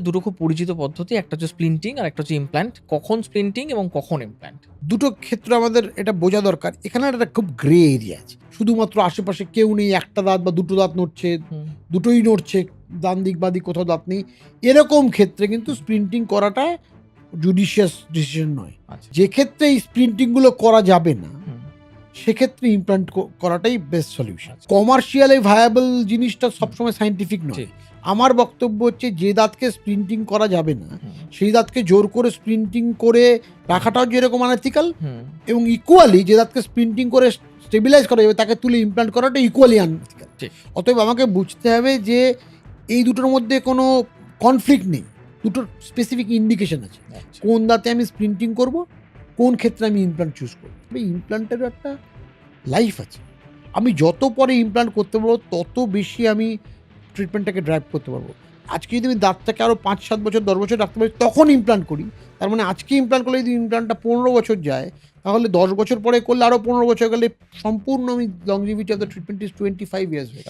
দুটো খুব পরিচিত পদ্ধতি, একটা হচ্ছে স্প্লিন্টিং আর একটা হচ্ছে ইমপ্ল্যান্ট। কখন স্প্লিন্টিং এবং কখন ইমপ্ল্যান্ট? দুটো ক্ষেত্রে আমাদের এটা বোঝা দরকার। এখানে একটা খুব গ্রে এরিয়া আছে। শুধুমাত্র আশেপাশে কেউ নেই, একটা দাঁত বা দুটো দাঁত নড়ছে, দুটোই নড়ছে, ডান দিক বাঁ দিক কোথাও দাঁত নেই, এরকম ক্ষেত্রে কিন্তু স্প্লিন্টিং করাটা জুডিশিয়াস ডিসিশন নয়। আচ্ছা। যে ক্ষেত্রে এই স্প্লিন্টিং গুলো করা যাবে না, হুম। সেক্ষেত্রে ইমপ্ল্যান্ট করাটাই বেস্ট সলিউশন। আচ্ছা। কমার্শিয়ালি ভায়াবল জিনিসটা সবসময় সাইন্টিফিক নয়। ঠিক। আমার বক্তব্য হচ্ছে যে দাঁতকে স্প্লিন্টিং করা যাবে না, হুম। সেই দাঁতকে জোর করে স্প্লিন্টিং করে রাখাটাও যেরকম আনএথিক্যাল, হুম। এবং ইকুয়ালি যে দাঁতকে স্প্লিন্টিং করে স্টেবিলাইজ করা যাবে তাকে তুলে ইমপ্ল্যান্ট করাটা ইকুয়ালি আনএথিক্যাল। ঠিক। অতএব আমাকে বুঝতে হবে যে এই দুটোর মধ্যে কোনো কনফ্লিক্ট নেই, দুটোর স্পেসিফিক ইন্ডিকেশন আছে। আচ্ছা। কোন দাঁতে আমি স্প্লিন্টিং করব, কোন ক্ষেত্রে আমি ইমপ্ল্যান্ট চুজ করব। তবে ইমপ্ল্যান্টেরও একটা লাইফ আছে। আমি যত পরে ইমপ্ল্যান্ট করতে পারবো তত বেশি আমি ট্রিটমেন্টটাকে ড্রাইভ করতে পারবো। আজকে যদি আমি দাঁতটাকে আরও 5-7 বছর 10 বছর রাখতে পারি তখন ইমপ্ল্যান্ট করি। তার মানে আজকে ইমপ্ল্যান্ট করলে যদি ইমপ্ল্যান্টটা 15 বছর যায়, তাহলে 10 বছর পরে করলে আরও 15 বছর গেলে সম্পূর্ণ আমি longevity of the treatment is 25 years হয়ে গেল।